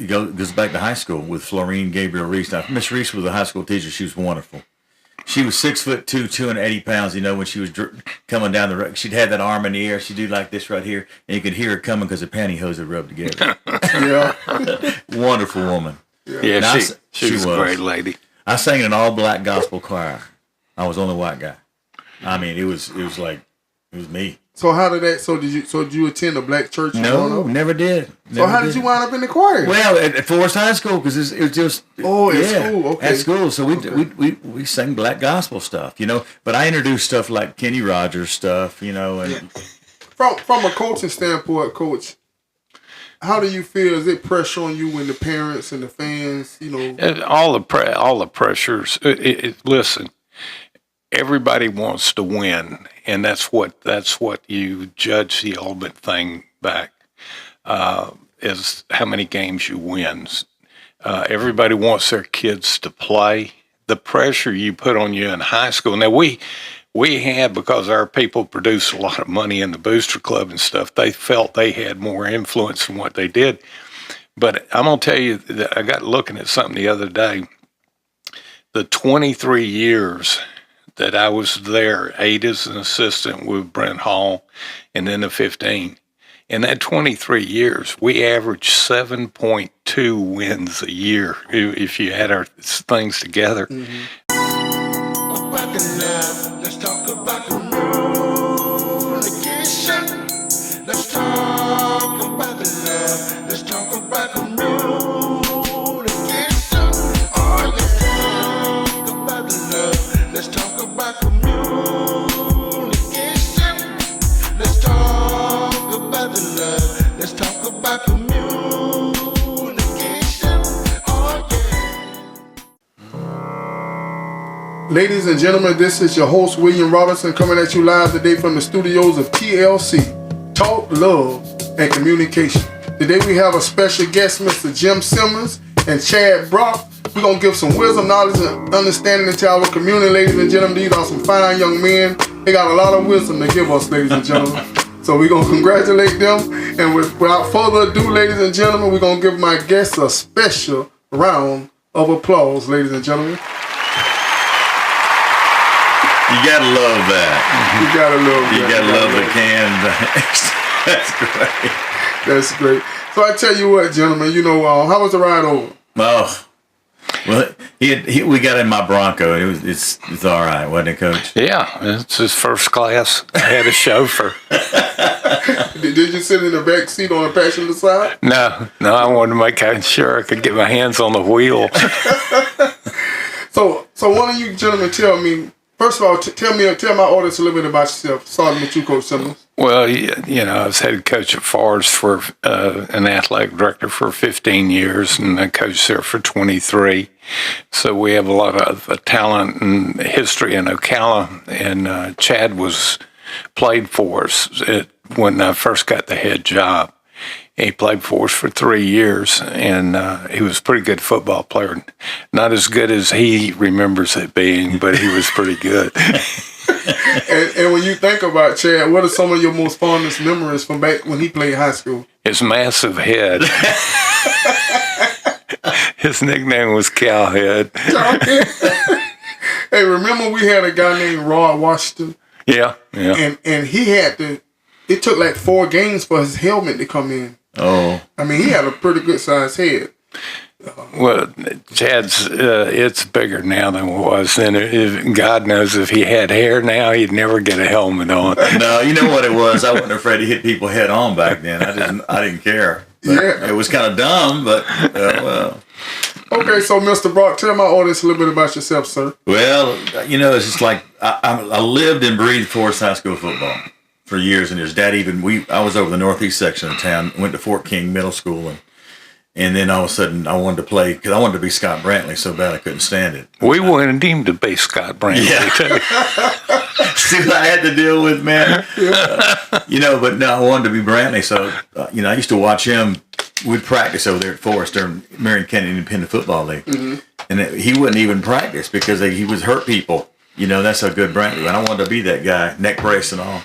goes back to high school with Florine Gabriel Reese. Now, Miss Reese was a high school teacher. She was wonderful. She was 6'2", 280 pounds. You know, when she was coming down the road, she'd have that arm in the air. She'd do like this right here, and you could hear her coming because her pantyhose had rubbed together. Yeah. Wonderful woman. Yeah, she was a great lady. I sang in an all-black gospel choir. I was the only white guy. I mean, it was me. So how did that? So did you attend a black church? No, never did. So how did you wind up in the choir? Well, at Forest High School, because it was just school. Okay, at school. So we sang black gospel stuff, you know. But I introduced stuff like Kenny Rogers stuff, you know. And from a coaching standpoint, Coach, how do you feel? Is it pressure on you when the parents and the fans, you know? All the pressures. Listen, everybody wants to win, and that's what you judge the ultimate thing back is how many games you win. Everybody wants their kids to play. The pressure you put on you in high school. Now we had, because our people produced a lot of money in the booster club and stuff, they felt they had more influence in what they did. But I'm gonna tell you that I got looking at something the other day. The 23 years that I was there, 8 as an assistant with Brent Hall, and then the 15. In that 23 years, we averaged 7.2 wins a year if you had our things together. Mm-hmm. Let's talk about communication. Let's talk about the love. Let's talk about communication. Oh, let's talk about the love. Let's talk about communication. Let's talk about the love. Let's talk about communication. Oh, yeah. Ladies and gentlemen, this is your host, William Robinson, coming at you live today from the studios of TLC, Talk, Love, and Communication. Today we have a special guest, Mr. Jim Simmons and Chad Brock. We're going to give some wisdom, knowledge, and understanding into our community, ladies and gentlemen. These are some fine young men. They got a lot of wisdom to give us, ladies and gentlemen. So we're going to congratulate them. And without further ado, ladies and gentlemen, we're going to give my guests a special round of applause, ladies and gentlemen. You gotta love that. You gotta love that. You gotta love the can. That's great. That's great. So I tell you what, gentlemen, you know, how was the ride over? Oh, well, we got in my Bronco. It's all right, wasn't it, Coach? Yeah, it's his first class. I had a chauffeur. Did you sit in the back seat on the passenger side? No, I wanted to make sure I could get my hands on the wheel. So one of you gentlemen tell me. First of all, tell my audience a little bit about yourself, starting with you, Coach Simmons. Well, you know, I was head coach at Forest for an athletic director for 15 years, and I coached there for 23. So we have a lot of talent and history in Ocala, and Chad played for us when I first got the head job. He played for us for 3 years, and he was a pretty good football player. Not as good as he remembers it being, but he was pretty good. and when you think about Chad, what are some of your most fondest memories from back when he played high school? His massive head. His nickname was Cowhead. Hey, remember we had a guy named Rod Washington? Yeah. And he had to, it took like 4 games for his helmet to come in. Oh. I mean, he had a pretty good sized head. Well, Chad's, it's bigger now than it was then. God knows if he had hair now, he'd never get a helmet on. No, you know what it was? I wasn't afraid to hit people head on back then. I didn't care. Yeah. It was kind of dumb, but well. Okay, so Mr. Brock, tell my audience a little bit about yourself, sir. Well, you know, it's just like I lived and breathed Forest High School football for years and years. Dad I was over the northeast section of town, went to Fort King Middle School, and then all of a sudden I wanted to play because I wanted to be Scott Brantley so bad I couldn't stand it. We wanted him to be Scott Brantley too. See what I had to deal with, man. You know, but no, I wanted to be Brantley, so you know, I used to watch him. We'd practice over there at Forest during Marion County Independent Football League, and he wouldn't even practice because he would hurt people. You know, that's how good Brantley was. And I wanted to be that guy, neck brace and all.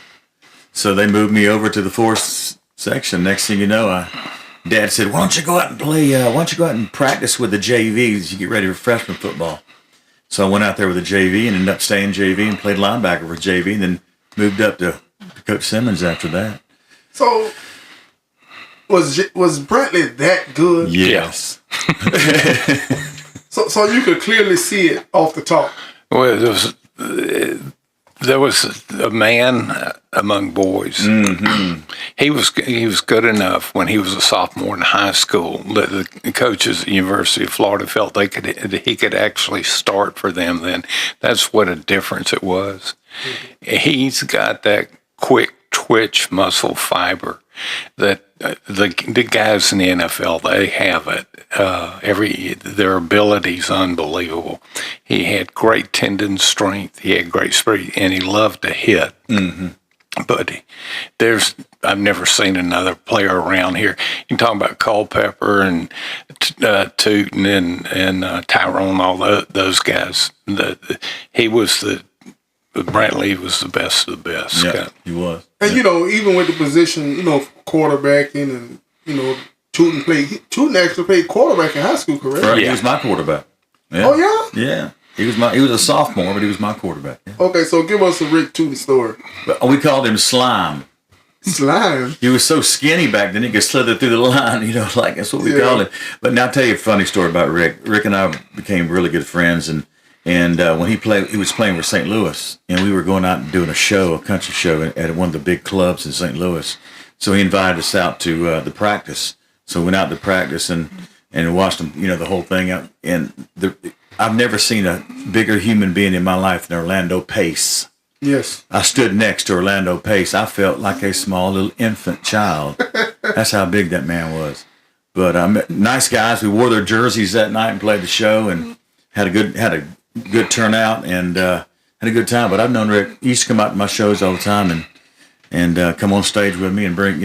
So they moved me over to the Forest section. Next thing you know, Dad said, "Why don't you go out and play? Why don't you go out and practice with the JVs? You get ready for freshman football." So I went out there with the JV and ended up staying JV and played linebacker for JV, and then moved up to Coach Simmons after that. So was Brantley that good? Yes. So you could clearly see it off the top. Well, there was a man among boys. Mm-hmm. He was good enough when he was a sophomore in high school that the coaches at the University of Florida felt he could actually start for them. Then that's what a difference it was. Mm-hmm. He's got that quick twitch muscle fiber that the guys in the NFL, they have it. Their ability's unbelievable. He had great tendon strength. He had great speed, and he loved to hit. Mm-hmm. But I've never seen another player around here. You can talk about Culpepper and Tootin and Tyrone, all those guys. Brantley was the best of the best. Yeah, he was. And, even with the position, quarterbacking and, Tootin actually played quarterback in high school, correct? Right, yeah. He was my quarterback. Yeah. Oh, yeah? Yeah. He was a sophomore, but he was my quarterback. Yeah. Okay, so give us a Rick Tootin story. But we called him Slime. Slime? He was so skinny back then, he could slither through the line, like that's what we called him. But now I'll tell you a funny story about Rick. Rick and I became really good friends, and when he was playing with St. Louis, and we were going out and doing a country show at one of the big clubs in St. Louis. So he invited us out to the practice. So we went out to practice and watched them, the whole thing out. And I've never seen a bigger human being in my life than Orlando Pace. Yes. I stood next to Orlando Pace. I felt like a small little infant child. That's how big that man was. But nice guys. We wore their jerseys that night and played the show and had a good turnout and had a good time. But I've known Rick. He used to come out to my shows all the time and come on stage with me and bring,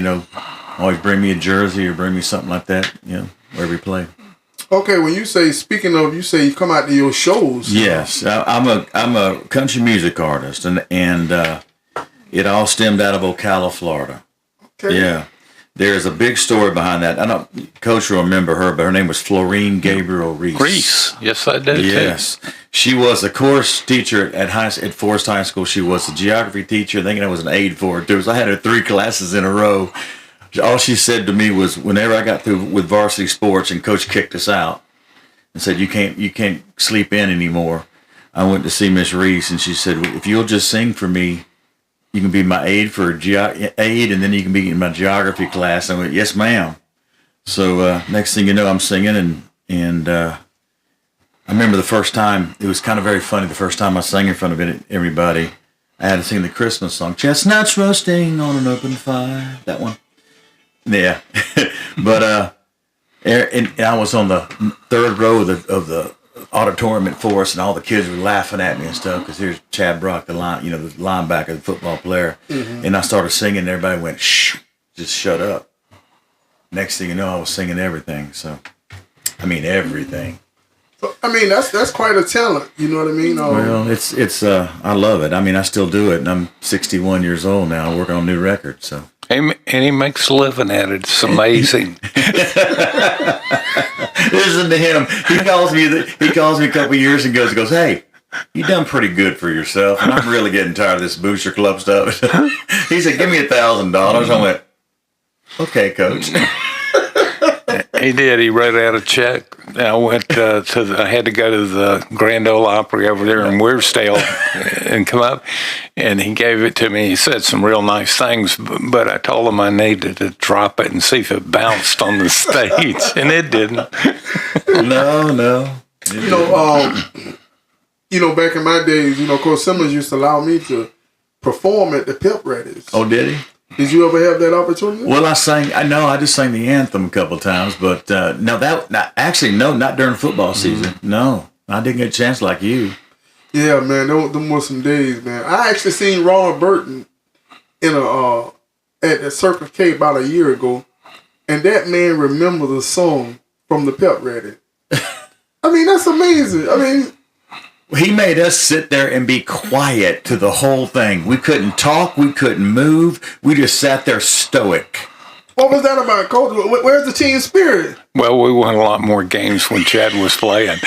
always bring me a jersey or bring me something like that, wherever he played. Okay, when you say, you come out to your shows. Yes, I'm a country music artist, and it all stemmed out of Ocala, Florida. Okay. Yeah. There's a big story behind that. I don't, Coach will remember her, but her name was Florine Gabriel Reese. Reese, yes, I did. Yes, she was a course teacher at Forest High School. She was a geography teacher. I think I was an aide for her too. So I had her 3 classes in a row. All she said to me was, whenever I got through with varsity sports and Coach kicked us out and said, "You can't sleep in anymore," I went to see Miss Reese, and she said, "If you'll just sing for me, you can be my aide and then you can be in my geography class." I went, "Yes, ma'am." So next thing you know, I'm singing, and I remember the first time, it was kind of very funny, the first time I sang in front of everybody, I had to sing the Christmas song, "Chestnuts Roasting on an Open Fire," that one. Yeah. But and I was on the 3rd row of the auditorium at Forest, and all the kids were laughing at me and stuff because here's Chad Brock, the linebacker, the football player, and I started singing, and everybody went, "Shh, just shut up." Next thing you know, I was singing everything. So, everything. So, that's quite a talent. You know what I mean? Well, it's I love it. I still do it, and I'm 61 years old now, working on new records. So. And he makes a living at it. It's amazing. Listen to him. He calls me a couple of years and goes, "Hey, you done pretty good for yourself, and I'm really getting tired of this Booster Club stuff." He said, "Give me $1,000." I went, "Okay, Coach." He did. He wrote out a check. I went I had to go to the Grand Ole Opry over there in Weirsdale and come up, and he gave it to me. He said some real nice things, but I told him I needed to drop it and see if it bounced on the stage, and it didn't. No. Back in my days, Coach Simmons used to allow me to perform at the pep rallies. Oh, did he? Did you ever have that opportunity? Well, I just sang the anthem a couple of times, but not during football season. No, I didn't get a chance like you. Yeah, man, them were some days, man. I actually seen Ron Burton at Circle K about a year ago, and that man remembered the song from the pep rally. That's amazing. He made us sit there and be quiet to the whole thing. We couldn't talk. We couldn't move. We just sat there stoic. What was that about, Coach? Where's the team spirit? Well, we won a lot more games when Chad was playing.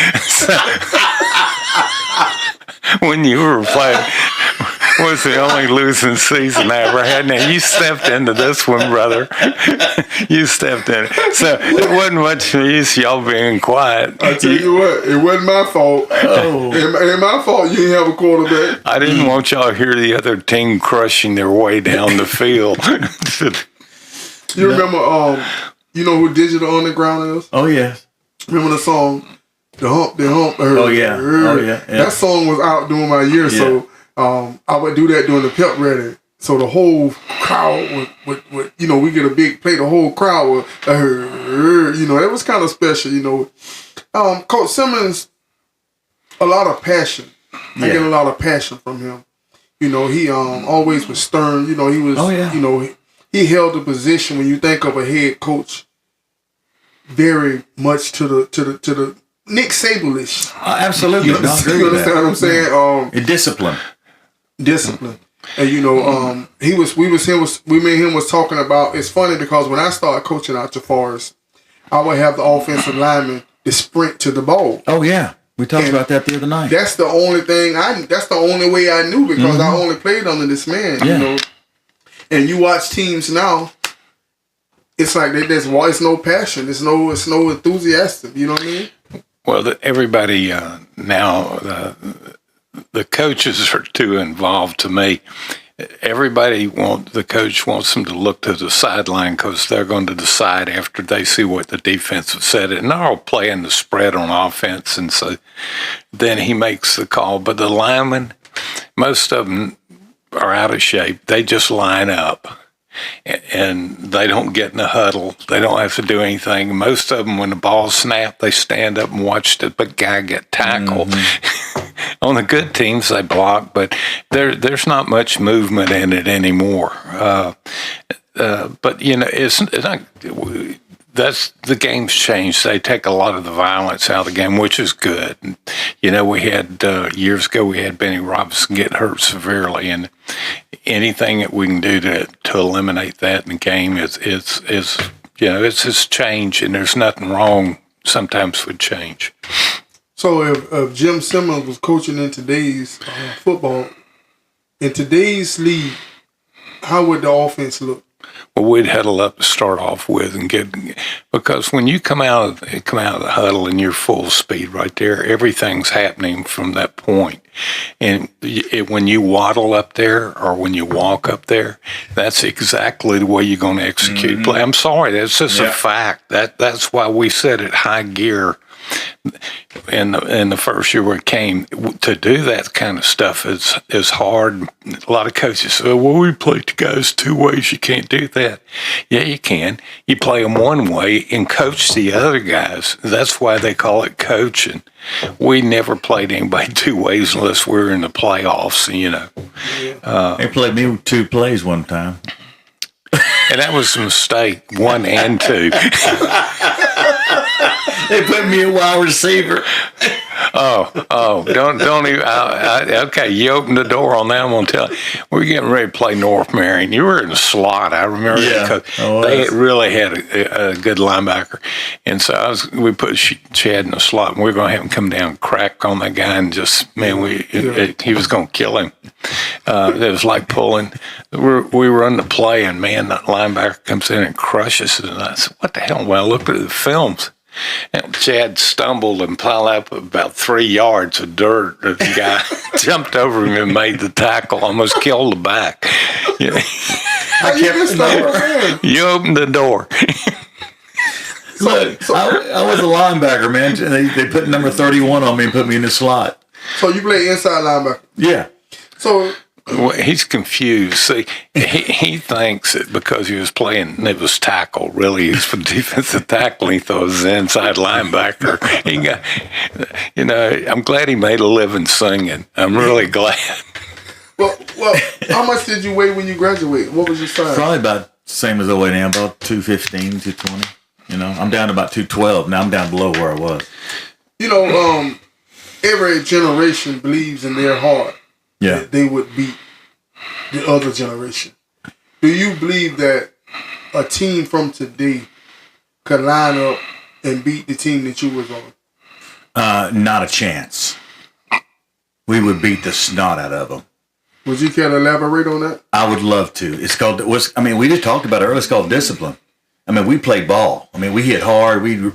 When you were playing was the only losing season I ever had. Now, you stepped into this one, brother. You stepped in it. So it wasn't much use y'all being quiet. I tell you what, it wasn't my fault. Oh. It ain't my fault you didn't have a quarterback. I didn't want y'all to hear the other team crushing their way down the field. You remember, you know who Digital Underground is? Oh, yeah. Remember the song, The Hump, The Hump? Oh, yeah. Oh, yeah. That song was out during my year, so I would do that during the pep rally. So the whole crowd would you know, we get a big play, the whole crowd would, you know, it was kind of special, you know. Coach Simmons, a lot of passion. I get a lot of passion from him. You know, he always was stern. You know, he was, you know, he held the position when you think of a head coach very much to the Nick Sabolish. Absolutely. You understand what I'm saying? Discipline. And you know, me and him was talking about, it's funny because when I started coaching out to Forest, I would have the offensive lineman to sprint to the ball. Oh yeah. We talked about that the other night. That's the only thing that's the only way I knew because I only played under this man, you know. And you watch teams now, it's like there's no passion, there's no enthusiasm, you know what I mean? Well, everybody now, the coaches are too involved to me. The coach wants them to look to the sideline because they're going to decide after they see what the defense has said. And they're all playing the spread on offense. And so then he makes the call. But the linemen, most of them are out of shape. They just line up. And they don't get in a huddle. They don't have to do anything. Most of them, when the ball snapped, they stand up and watch the big guy get tackled. On the good teams, they block, but there's not much movement in it anymore. But you know, it's not. That's the game's changed. They take a lot of the violence out of the game, which is good. You know, we had years ago we had Benny Robinson get hurt severely, and anything that we can do to eliminate that in the game is you know, it's just change, and there's nothing wrong sometimes with change. So if Jim Simmons was coaching in today's football, in today's league, how would the offense look? Well, we'd huddle up to start off with and because when you come out of the huddle and you're full speed right there, everything's happening from that point. And when you waddle up there or when you walk up there, that's exactly the way you're going to execute play. I'm sorry, that's just a fact. That's why we set it high gear. In the first year where it came, to do that kind of stuff is hard. A lot of coaches say, well, we play the guys two ways. You can't do that. Yeah, you can. You play them one way and coach the other guys. That's why they call it coaching. We never played anybody two ways unless we were in the playoffs, you know. They played me with two plays one time. And that was a mistake, 1 and 2. They put me a wide receiver. Don't even. Okay, you opened the door on that. I'm gonna tell you, we're getting ready to play North Marion. You were in the slot. I remember because they really had a good linebacker, and so we put Chad in the slot, and we were gonna have him come down, and crack on that guy, and just he was gonna kill him. It was like pulling. We run the play, and man, that linebacker comes in and crushes it. And I said, "What the hell?" Well, I looked at the films. And Chad stumbled and piled up about 3 yards of dirt. The guy jumped over him and made the tackle, almost killed the back. You know, you opened the door. Look, I was a linebacker, man. They put number 31 on me and put me in the slot. So you play inside linebacker? Yeah. So well, he's confused. See, he thinks that because he was playing, it was tackle. Really, he's for defensive tackle. He thought it was inside linebacker. He got, you know, I'm glad he made a living singing. I'm really glad. Well, how much did you weigh when you graduated? What was your size? Probably about the same as I weigh now, about 215, 220. You know, I'm down to about 212. Now I'm down below where I was. You know, every generation believes in their heart that they would beat the other generation. Do you believe that a team from today could line up and beat the team that you was on? Not a chance. We would beat the snot out of them. Would you care to elaborate on that? I would love to. We just talked about it earlier. It's called discipline. I mean, we played ball. I mean, we hit hard. We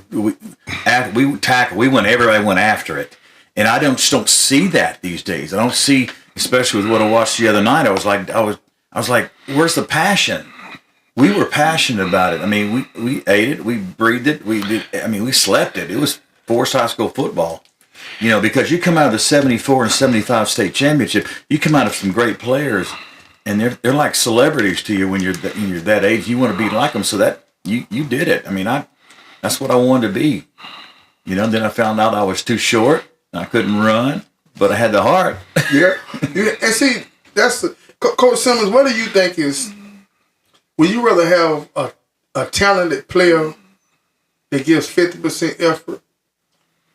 tackled. Everybody went after it. And I just don't see that these days. I don't see, especially with what I watched the other night. I was like, where's the passion? We were passionate about it. I mean, we ate it, we breathed it, we slept it. It was forced high school football. You know, because you come out of the 74 and 75 state championship, you come out of some great players, and they're like celebrities to you when you're that age. You want to be like them, so that you did it. I mean, that's what I wanted to be. You know, then I found out I was too short. I couldn't run, but I had the heart. Yeah. And see, Coach Simmons, what do you think is, would you rather have a talented player that gives 50% effort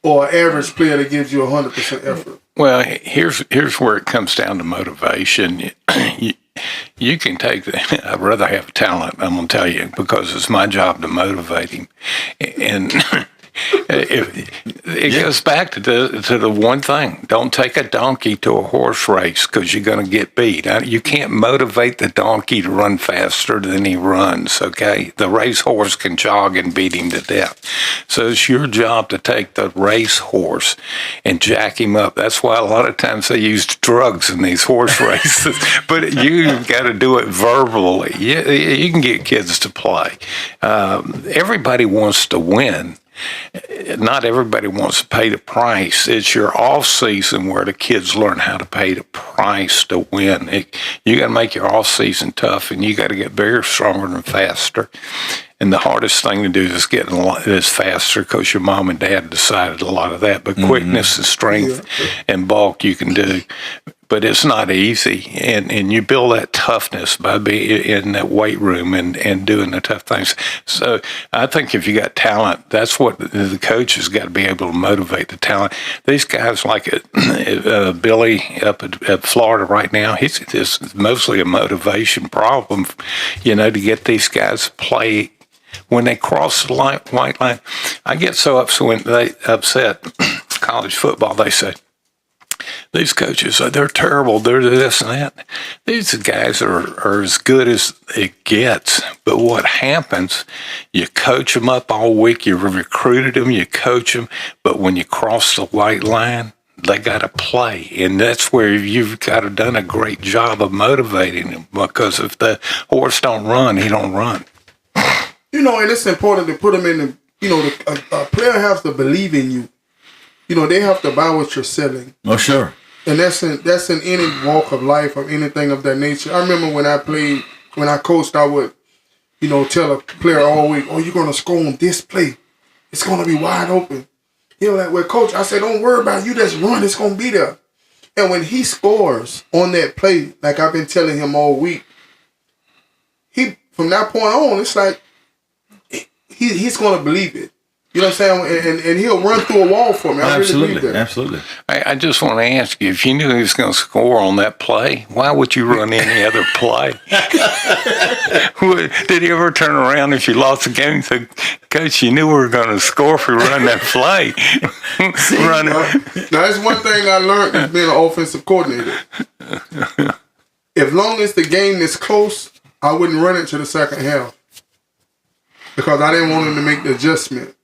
or an average player that gives you 100% effort? Well, here's where it comes down to motivation. You can take I'd rather have talent, I'm going to tell you, because it's my job to motivate him. And it goes back to the one thing: don't take a donkey to a horse race because you're going to get beat. You can't motivate the donkey to run faster than he runs. Okay, the racehorse can jog and beat him to death. So it's your job to take the racehorse and jack him up. That's why a lot of times they use drugs in these horse races. But you've got to do it verbally. You can get kids to play. Everybody wants to win. Not everybody wants to pay the price. It's your off season where the kids learn how to pay the price to win. You got to make your off season tough, and you got to get bigger, stronger, and faster. And the hardest thing to do is get this faster because your mom and dad decided a lot of that. But quickness and strength and bulk you can do. But it's not easy, and you build that toughness by being in that weight room and doing the tough things. So I think if you got talent, that's what the coach has got to be able to motivate the talent. These guys like Billy up at Florida right now, it's mostly a motivation problem, you know, to get these guys to play. When they cross the white line, I get so upset when they upset college football. They say, these coaches, they're terrible, they're this and that. These guys are as good as it gets. But what happens, you coach them up all week, you recruited them, you coach them, but when you cross the white line, they got to play. And that's where you've got to done a great job of motivating them, because if the horse don't run, he don't run. You know, and it's important to put them in the, you know, a player has to believe in you. You know, they have to buy what you're selling. Oh, sure. And that's in any walk of life or anything of that nature. I remember when I coached, I would, you know, tell a player all week, oh, you're going to score on this play. It's going to be wide open. You know, like, well, coach, I said, don't worry about it. You just run. It's going to be there. And when he scores on that play, like I've been telling him all week, from that point on, it's like he's going to believe it. You know what I'm saying? And he'll run through a wall for me. I really believe that. Absolutely. I just want to ask you, if you knew he was going to score on that play, why would you run any other play? Did he ever turn around if you lost the game and say, Coach, you knew we were going to score if we run that play? Now, that's one thing I learned as being an offensive coordinator. As long as the game is close, I wouldn't run it to the second half because I didn't want him to make the adjustment.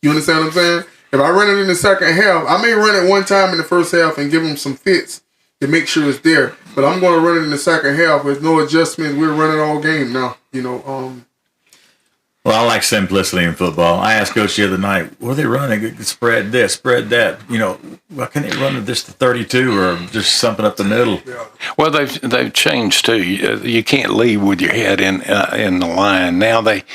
You understand what I'm saying? If I run it in the second half, I may run it one time in the first half and give him some fits to make sure it's there. But I'm going to run it in the second half with no adjustments. We're running all game now. You know. Well, I like simplicity in football. I asked Coach the other night, what are they running? Spread this, spread that. You know, why can't they run this to 32 or just something up the middle? Yeah. Well, they've changed too. You can't lead with your head in the line. Now they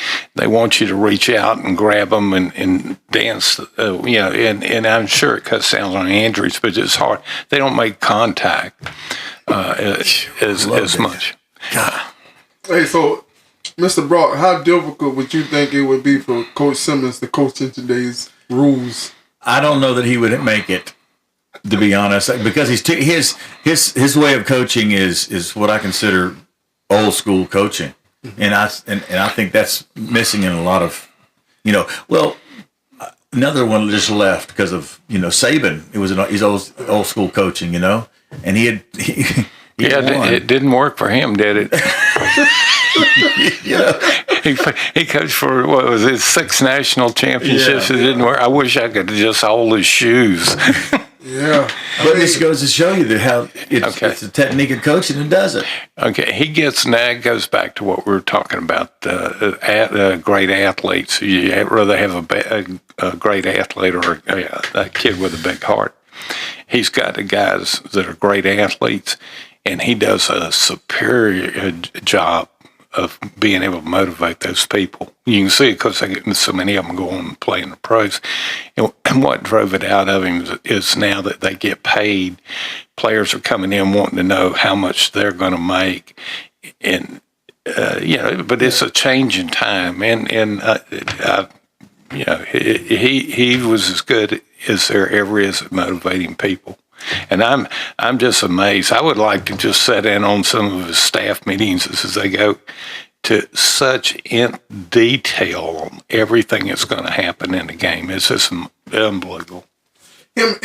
want you to reach out and grab them and dance. You know, and I'm sure it cuts down on injuries, but it's hard. They don't make contact as much. Hey, so Mr. Brock, how difficult would you think it would be for Coach Simmons to coach in today's rules? I don't know that he would make it, to be honest, because his way of coaching is what I consider old school coaching. and I think that's missing in a lot of, well, another one just left because of Saban. It was he's old school coaching, and he won. It didn't work for him, did it? He coached for, what was it, 6 national championships. Yeah. It didn't work. I wish I could just hold his shoes. Yeah. But this goes to show you that how it's a technique of coaching that does it. Okay, that goes back to what we were talking about, great athletes. You'd rather have a great athlete or a kid with a big heart. He's got the guys that are great athletes, and he does a superior job of being able to motivate those people. You can see it because so many of them go on and play in the pros. And what drove it out of him is now that they get paid, players are coming in wanting to know how much they're going to make. And, but it's a change in time. And he was as good as there ever is at motivating people. And I'm just amazed. I would like to just sit in on some of his staff meetings as they go to such in detail on everything that's going to happen in the game. It's just unbelievable. And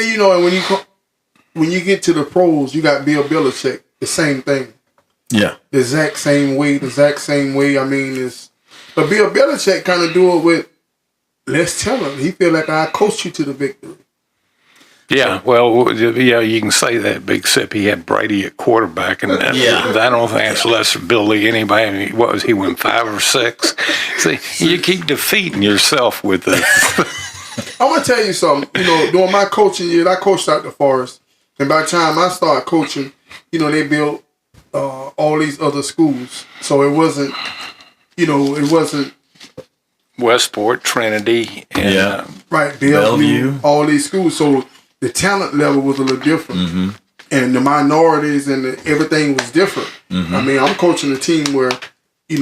when you get to the pros, you got Bill Belichick, the same thing. Yeah. The exact same way. I mean, but Bill Belichick kind of do it with, let's tell him. He feel like I coached you to the victory. Yeah, well, you can say that, big except he had Brady at quarterback, and I don't think that's less ability anybody. What was he win 5 or 6? See, you keep defeating yourself with this. I'm gonna tell you something. During my coaching years, I coached out the Forest, and by the time I started coaching, they built all these other schools, so it wasn't, Westport, Trinity, and right, Bellevue, all these schools. So the talent level was a little different, and the minorities and everything was different. I mean, I'm coaching a team where, it's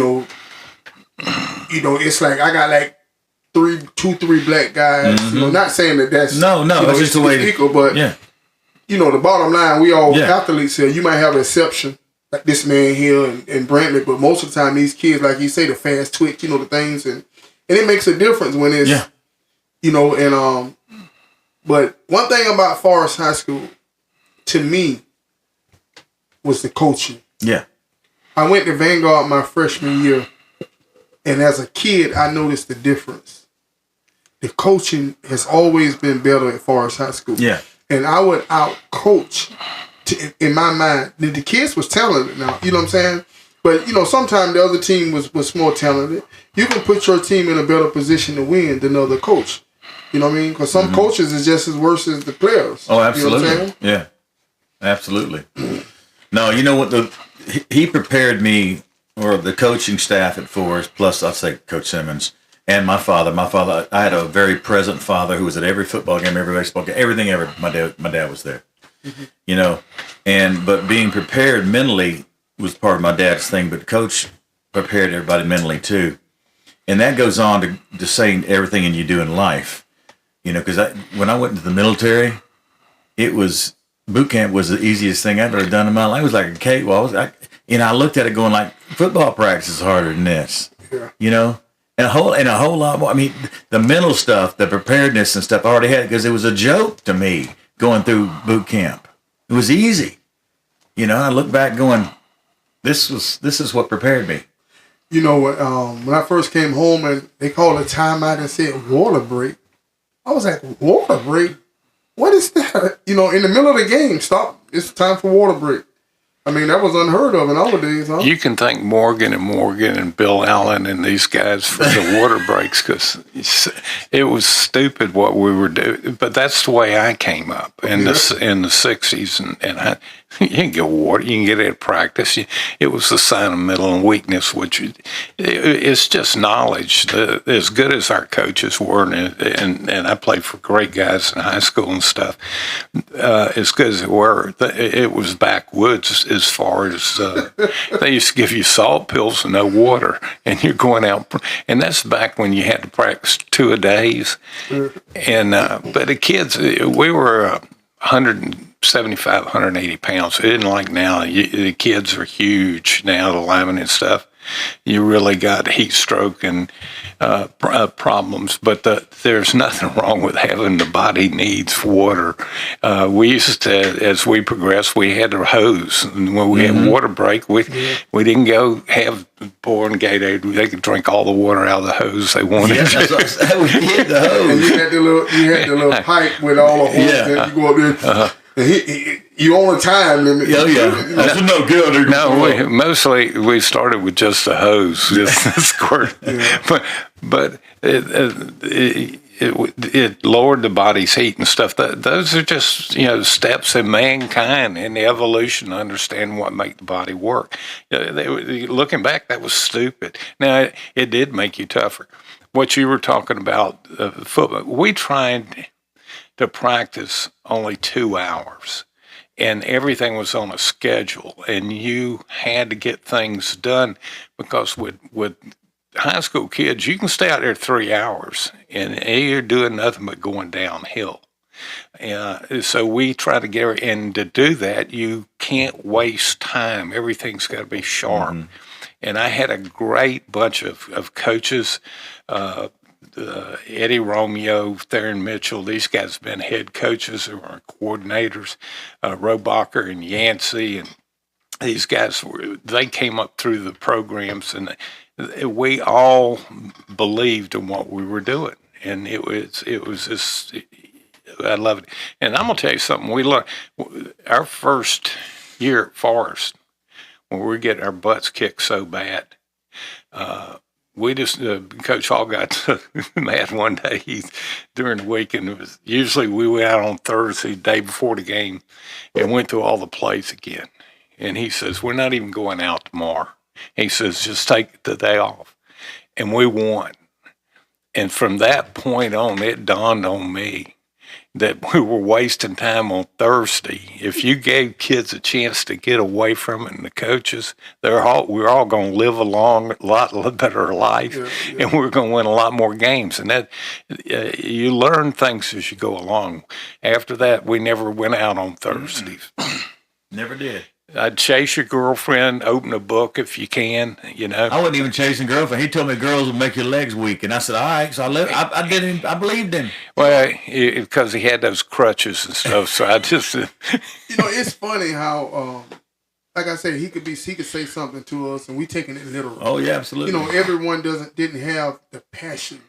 like I got like 3 black guys. Not saying that's no, it's just the way equal, but the bottom line, we all athletes here. You might have an exception, like this man here and Brantley, but most of the time these kids, like you say, the fast twitch, the things, and it makes a difference when it's But one thing about Forest High School, to me, was the coaching. Yeah. I went to Vanguard my freshman year, and as a kid, I noticed the difference. The coaching has always been better at Forest High School. Yeah. And I would out-coach, in my mind. The kids was talented now, you know what I'm saying? But, sometimes the other team was more talented. You can put your team in a better position to win than the other coach. You know what I mean? Because some coaches is just as worse as the players. Oh, absolutely. You know what I'm saying? Yeah, absolutely. No, you know what? He prepared me, or the coaching staff at Forest, plus I'd say Coach Simmons, and my father. I had a very present father who was at every football game, every baseball game, everything ever. My dad was there. But being prepared mentally was part of my dad's thing, but Coach prepared everybody mentally too. And that goes on to saying everything you do in life. Because when I went into the military, boot camp was the easiest thing I've ever done in my life. It was like a cakewalk. I looked at it going like, football practice is harder than this. Yeah. And a whole lot more. I mean, the mental stuff, the preparedness and stuff, I already had because it was a joke to me going through boot camp. It was easy. I look back going, this is what prepared me. When I first came home and they called a timeout and said water break, I was like, water break? What is that? In the middle of the game, stop. It's time for water break. I mean, that was unheard of in our days, huh? You can thank Morgan and Bill Allen and these guys for the water breaks because it was stupid what we were doing. But that's the way I came up in the 60s. And you can get water. You can get it at practice. It was a sign of mental weakness, which it's just knowledge. As good as our coaches were, and I played for great guys in high school and stuff, as good as they were, it was backwoods as far as they used to give you salt pills and no water, and you're going out. And that's back when you had to practice 2 a days. And but the kids, we were 175, 180 pounds. It isn't like now. The kids are huge now, the linemen and stuff. you really got heat stroke and problems. But there's nothing wrong with having the body needs water. We used to, as we progressed, we had a hose. And when we had water break, we didn't go have pouring Gatorade. They could drink all the water out of the hose they wanted. Yeah, that's what we hit the hose. And you had the little pipe with all the holes. And you go up there. And you on a time limit. Oh, yeah. That's no good. No, mostly we started with just the hose, just the squirt. Yeah. But it lowered the body's heat and stuff. Those are just, steps in mankind and the evolution to understand what make the body work. Looking back, that was stupid. Now, it did make you tougher. What you were talking about, football, we tried to practice only 2 hours, and everything was on a schedule, and you had to get things done because with high school kids, you can stay out there 3 hours, and you're doing nothing but going downhill. So we try to get, and to do that, you can't waste time. Everything's got to be sharp. Mm-hmm. And I had a great bunch of coaches, Eddie Romeo, Theron Mitchell, these guys have been head coaches or coordinators, Robacher and Yancey, and these guys, they came up through the programs, and we all believed in what we were doing. And it was just, I love it. And I'm going to tell you something, we learned, our first year at Forest, when we were getting our butts kicked so bad, we just, Coach Hall got mad one day during the week, and it was, usually we went out on Thursday, day before the game, and went through all the plays again. And he says, we're not even going out tomorrow. He says, just take the day off. And we won. And from that point on, it dawned on me that we were wasting time on Thursday. If you gave kids a chance to get away from it, and the coaches, we're all going to live a lot better life, and we're going to win a lot more games. And that you learn things as you go along. After that, we never went out on Thursdays. Never did. I'd chase your girlfriend, open a book if you can, I wasn't even chasing girlfriend. He told me girls would make your legs weak, and I said, all right. So I did him. I believed him. Well, because he had those crutches and stuff, so I just... it's funny how, like I said, he could say something to us, and we taking it literal. Oh, yeah, absolutely. Everyone didn't have the passion.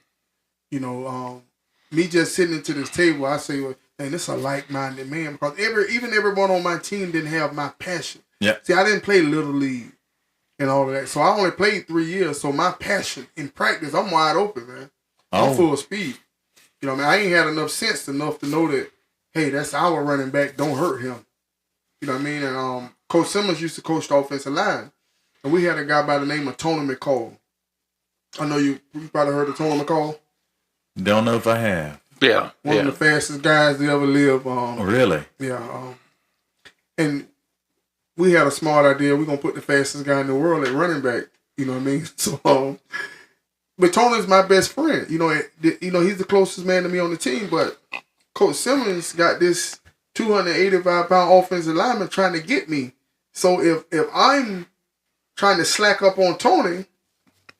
Me just sitting into this table, I say, well, and this is a like-minded man, because even everyone on my team didn't have my passion. Yeah. See, I didn't play Little League and all of that. So I only played 3 years. So my passion in practice, I'm wide open, man. I'm full speed. I ain't had enough sense to know that, hey, that's our running back. Don't hurt him. You know what I mean? And Coach Simmons used to coach the offensive line. And we had a guy by the name of Tony McCall. I know you probably heard of Tony McCall. Don't know if I have. Yeah. One of the fastest guys to ever live. Really? Yeah. And we had a smart idea. We're going to put the fastest guy in the world at running back. You know what I mean? So, but Tony's my best friend. He's the closest man to me on the team. But Coach Simmons got this 285-pound offensive lineman trying to get me. So if I'm trying to slack up on Tony,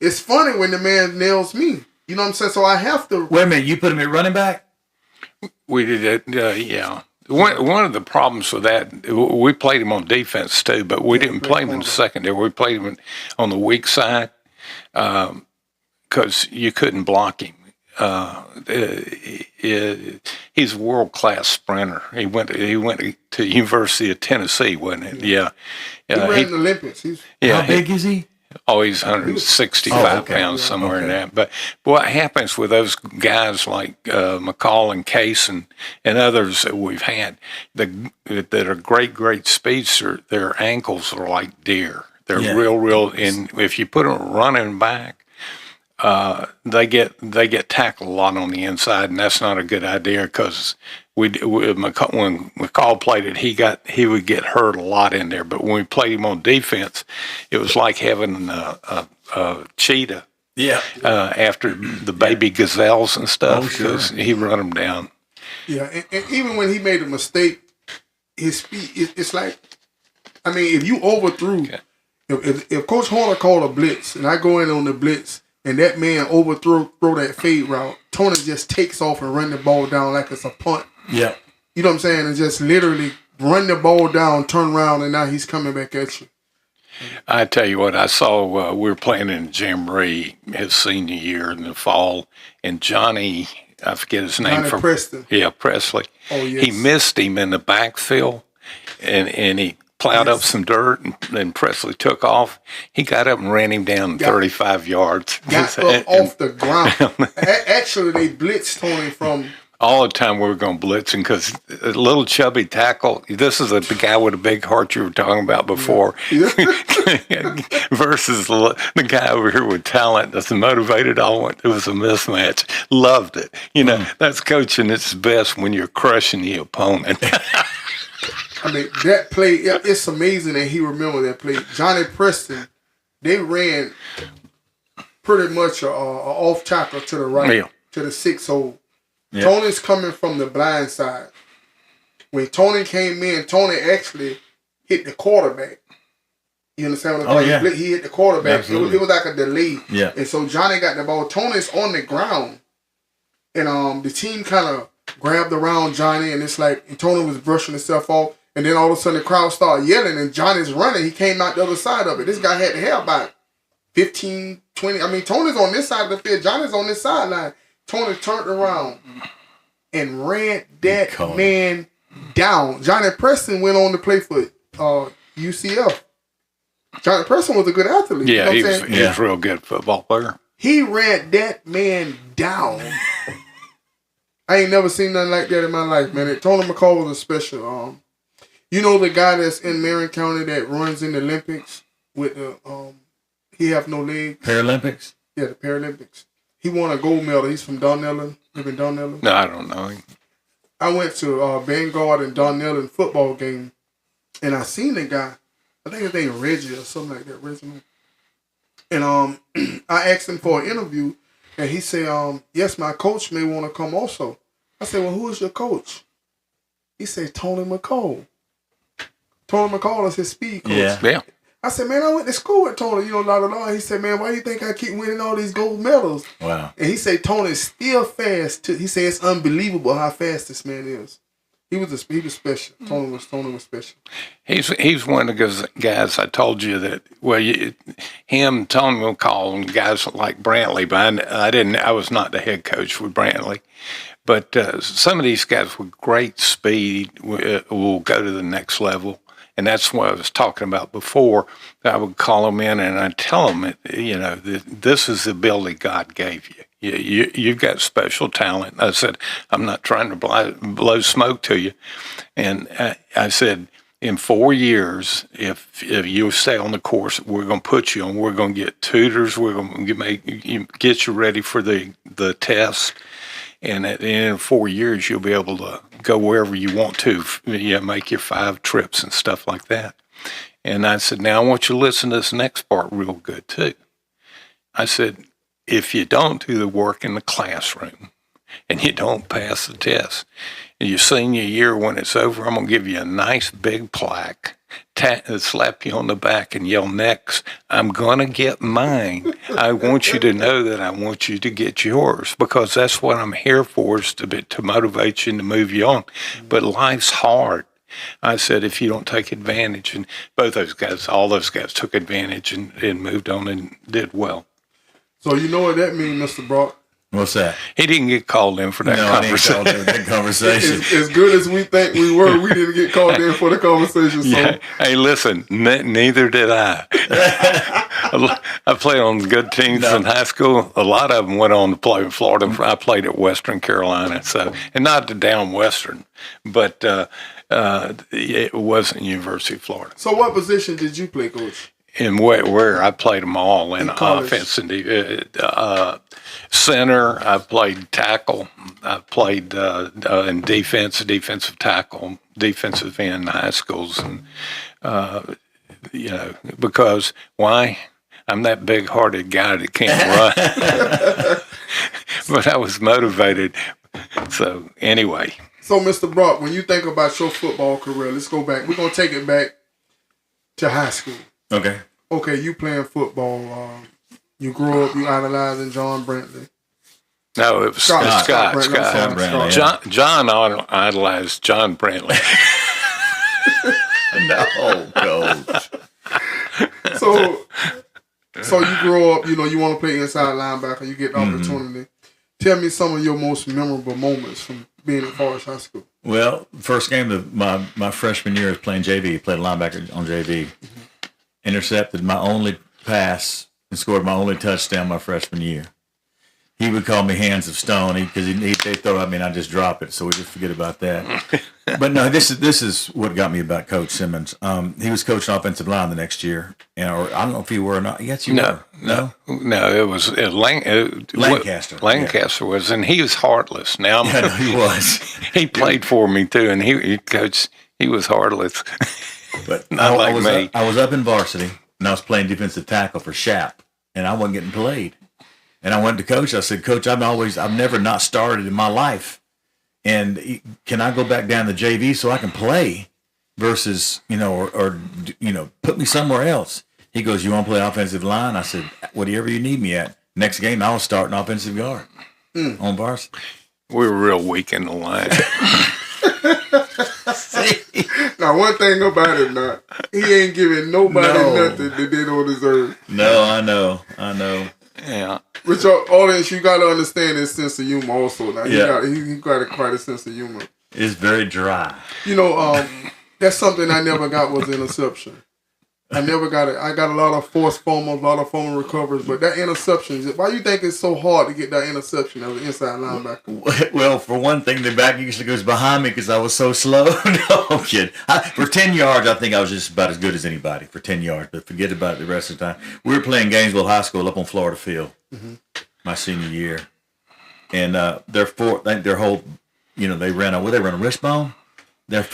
it's funny when the man nails me. You know what I'm saying? So I have to... Wait a minute, you put him at running back? We did it, yeah. One of the problems with that, we played him on defense too, but we didn't play him in the secondary. We played him on the weak side because you couldn't block him. He's a world-class sprinter. He went to University of Tennessee, wasn't it? Yeah. He ran in the Olympics. How big is he? Oh, he's 165 pounds, somewhere in that. But what happens with those guys like McCall and Case and others that we've had that are great speedsters, their ankles are like deer. They're real, and if you put them running back, they get tackled a lot on the inside, and that's not a good idea because when McCall played it, he would get hurt a lot in there. But when we played him on defense, it was like having a cheetah. Yeah. After the baby gazelles and stuff, because he run them down. Yeah, and even when he made a mistake, his speed, it's like, I mean, if you overthrew If Coach Horner called a blitz and I go in on the blitz and that man throw that fade route, Tony just takes off and run the ball down like it's a punt. Yeah. You know what I'm saying? And just literally run the ball down, turn around, and now he's coming back at you. I tell you what, I saw we were playing in Jamboree his senior year in the fall, and Johnny, I forget his name. Johnny Preston. Yeah, Presley. Oh, yes. He missed him in the backfield, and he plowed up some dirt, and Presley took off. He got up and ran him down 35 yards. Got up off the ground. Actually, they blitzed Tony from... All the time we were going blitzing because a little chubby tackle. This is the guy with a big heart you were talking about before, Yeah. versus the guy over here with talent that's motivated. It was a mismatch. Loved it. You know, that's coaching its best when you're crushing the opponent. I mean, that play, it's amazing that he remembered that play. Johnny Preston, they ran pretty much a off tackle to the right, to the 6-hole. Yeah. Tony's coming from the blind side. When Tony came in, Tony actually hit the quarterback. You understand what I'm saying? Yeah. He hit the quarterback. It was like a delay. Yeah. And so Johnny got the ball. Tony's on the ground. And the team kind of grabbed around Johnny, and it's like and Tony was brushing himself off. And then all of a sudden the crowd started yelling, and Johnny's running. He came out the other side of it. This guy had to have about 15, 20. I mean, Tony's on this side of the field. Johnny's on this sideline. Tony turned around and ran that man down. Johnny Preston went on to play for UCF. Johnny Preston was a good athlete. Yeah, you know he was a real good football player. He ran that man down. I ain't never seen nothing like that in my life, man. Tony McCall was a special. You know the guy that's in Marion County that runs in the Olympics with the he have no legs? Paralympics? Yeah, the Paralympics. He won a gold medal. He's from Dunellen. Live in Dunellen? No, I don't know him. I went to Vanguard and Dunellen football game, and I seen the guy. I think his name Reggie or something like that, Reginald. And I asked him for an interview, and he said, yes, my coach may want to come also. I said, well, who is your coach? He said, Tony McCall. Tony McCall is his speed coach. Yeah. I said, man, I went to school with Tony, He said, man, why do you think I keep winning all these gold medals? Wow. And he said, Tony's still fast. He said, it's unbelievable how fast this man is. He was special. Tony was special. He's one of those guys I told you that, Tony McCall, and guys like Brantley, but I was not the head coach with Brantley. But some of these guys with great speed will go to the next level. And that's what I was talking about before. I would call them in and I'd tell them, this is the ability God gave you. You've got special talent. I said, I'm not trying to blow smoke to you. And I said, in 4 years, if you stay on the course, we're going to put you on. We're going to get tutors. We're going to get you ready for the test. And at the end of 4 years, you'll be able to go wherever you want to, make your 5 trips and stuff like that. And I said, now I want you to listen to this next part real good too. I said, if you don't do the work in the classroom and you don't pass the test, in your senior year when it's over, I'm going to give you a nice big plaque, slap you on the back and yell, next, I'm going to get mine. I want you to know that I want you to get yours because that's what I'm here for, is to motivate you and to move you on. But life's hard. I said, if you don't take advantage, and all those guys took advantage and moved on and did well. So you know what that means, Mr. Brock? What's that? He didn't get called in for that conversation. I didn't get called in for that conversation. As good as we think we were, we didn't get called in for the conversation. So. Yeah. Hey, listen, neither did I. I played on good teams in high school. A lot of them went on to play in Florida. I played at Western Carolina, and not the down Western, but it wasn't University of Florida. So what position did you play, Coach? And where I played them all in offense and center. I played tackle. I played in defensive tackle, defensive end in high schools, and because why? I'm that big-hearted guy that can't run, but I was motivated. So anyway. So Mr. Brock, when you think about your football career, let's go back. We're gonna take it back to high school. Okay. okay, you playing football. You grew up, you idolizing John Brantley. No, it was Scott Scott. Brantley, I'm sorry, Brantley, Scott. yeah. John idolized John Brantley. No, coach. So you grow up, you want to play inside linebacker. You get the opportunity. Tell me some of your most memorable moments from being at Forest High School. Well, first game of my freshman year was playing JV. Played linebacker on JV. Intercepted my only pass and scored my only touchdown my freshman year. He would call me hands of stone because they throw at me and I just drop it. So we just forget about that. But no, this is what got me about Coach Simmons. He was coaching offensive line the next year, or I don't know if you were or not. Yes, you were. No, it was Lancaster. Lancaster was, and he was heartless. Now Yeah, no, he was. he played for me too, and he coached. He was heartless. But Not like me. I was up in varsity and I was playing defensive tackle for Shap, and I wasn't getting played. And I went to Coach. I said, Coach, I've never not started in my life. And can I go back down to JV so I can play versus, or put me somewhere else? He goes, you want to play offensive line? I said, whatever you need me at. Next game, I was starting offensive guard on varsity. We were real weak in the line. Now, one thing about it, now, he ain't giving nobody nothing that they don't deserve. No, I know. Yeah. Which audience, you got to understand his sense of humor also. Now, Yeah. he got quite a sense of humor. It's very dry. That's something I never got was interception. I never got it. I got a lot of forced fumbles, a lot of fumble recovers, but that interception, why you think it's so hard to get that interception as an inside linebacker? Well, for one thing, the back usually goes behind me because I was so slow. No, I'm kidding. For 10 yards, I think I was just about as good as anybody for 10 yards, but forget about it the rest of the time. We were playing Gainesville High School up on Florida Field my senior year. And their whole, they ran a wishbone? They're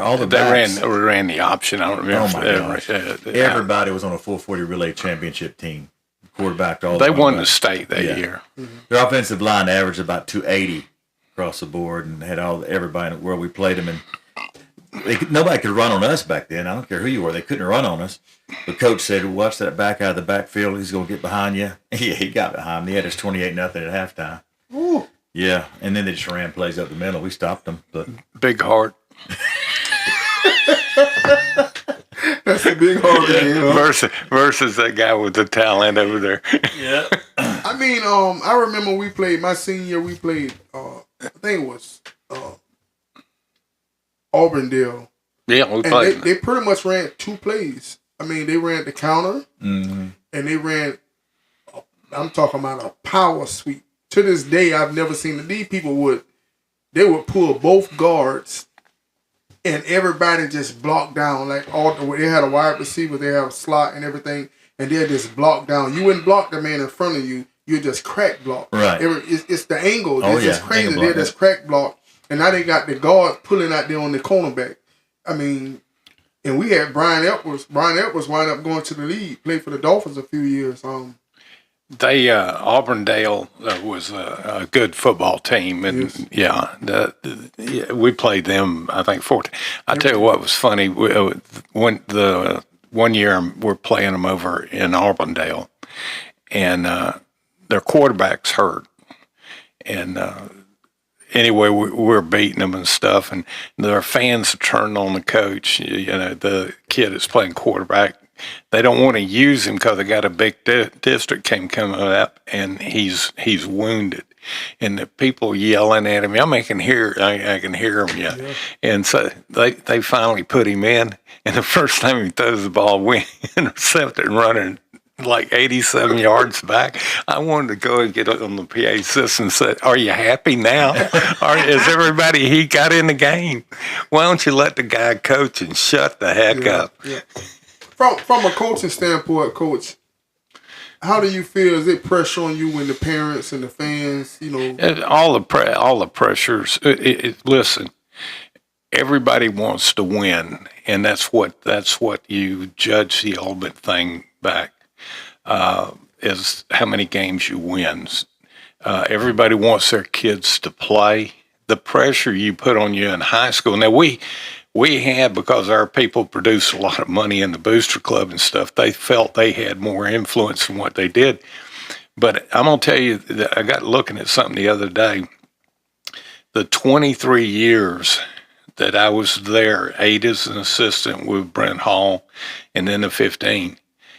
all the backs. They ran the option. I don't remember. Oh my gosh! Everybody was on a 440 relay championship team. Quarterbacked all. They won the state that year. Their offensive line averaged about 280 across the board, and had everybody in the world. We played them, and nobody could run on us back then. I don't care who you were; they couldn't run on us. The coach said, "Watch that back out of the backfield. He's going to get behind you." Yeah, he got behind me. He had us 28-0 at halftime. Ooh. Yeah, and then they just ran plays up the middle. We stopped them, but Big heart. That's a big hard game. Versus that guy with the talent over there. yeah. I mean, I remember we played my senior year. We played, I think it was Auburndale. Yeah, we And played. they pretty much ran two plays. I mean, they ran the counter, and they ran. I'm talking about a power sweep. To this day, I've never seen it. These people would pull both guards, and everybody just blocked down. Like they had a wide receiver, they have a slot and everything, and they're just blocked down. You wouldn't block the man in front of you. You just crack block. Right. It's the angle. Oh, It's just crazy. Angle They're block, just crack block, and now they got the guard pulling out there on the cornerback. I mean, and we had Brian Edwards. Brian Edwards wound up going to the league, played for the Dolphins a few years. Auburndale was a good football team, and we played them. I think 14. I tell you what was funny. When the one year we're playing them over in Auburndale, and their quarterback's hurt, and anyway, we're beating them and stuff, and their fans turned on the coach. The kid is playing quarterback. They don't want to use him because they got a big district game coming up, and he's wounded, and the people yelling at him. I can hear him. Yeah. And so they finally put him in, and the first time he throws the ball, we intercepted and running like 87 yards back. I wanted to go and get on the PA system and say, "Are you happy now? Is everybody he got in the game? Why don't you let the guy coach and shut the heck up?" Yeah. From a coaching standpoint, Coach, how do you feel? Is it pressure on you when the parents and the fans, All the pressures. Listen, everybody wants to win, and that's what you judge the ultimate thing back is how many games you win. Everybody wants their kids to play. the pressure you put on you in high school. Now we had, because our people produced a lot of money in the Booster Club and stuff, they felt they had more influence in what they did. But I'm going to tell you that I got looking at something the other day. The 23 years that I was there, 8 as an assistant with Brent Hall, and then the 15.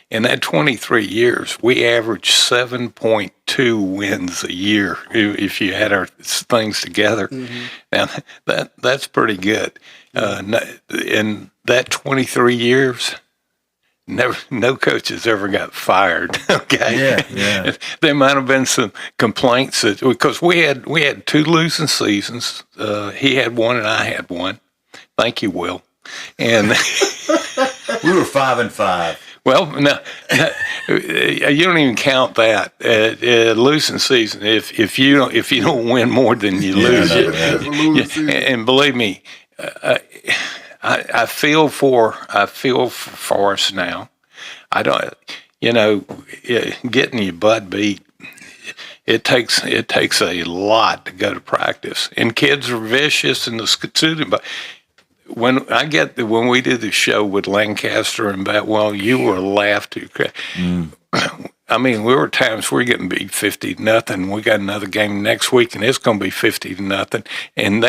In that 23 years, we averaged 7.2 wins a year if you had our things together. Mm-hmm. Now, that's pretty good. In that 23 years, no coach has ever got fired. Okay. Yeah. There might have been some complaints because we had 2 losing seasons. He had one and I had one. Thank you, Will. And we were 5-5. Well, no, you don't even count that losing season. If you don't win more than you lose, and believe me, I feel for us now. I don't, getting your butt beat. It takes a lot to go to practice, and kids are vicious, and the student. But when we did the show with Lancaster and Batwell, you were laughed to. I mean, we were times we're getting beat 50-0. We got another game next week, and it's going to be 50-0. And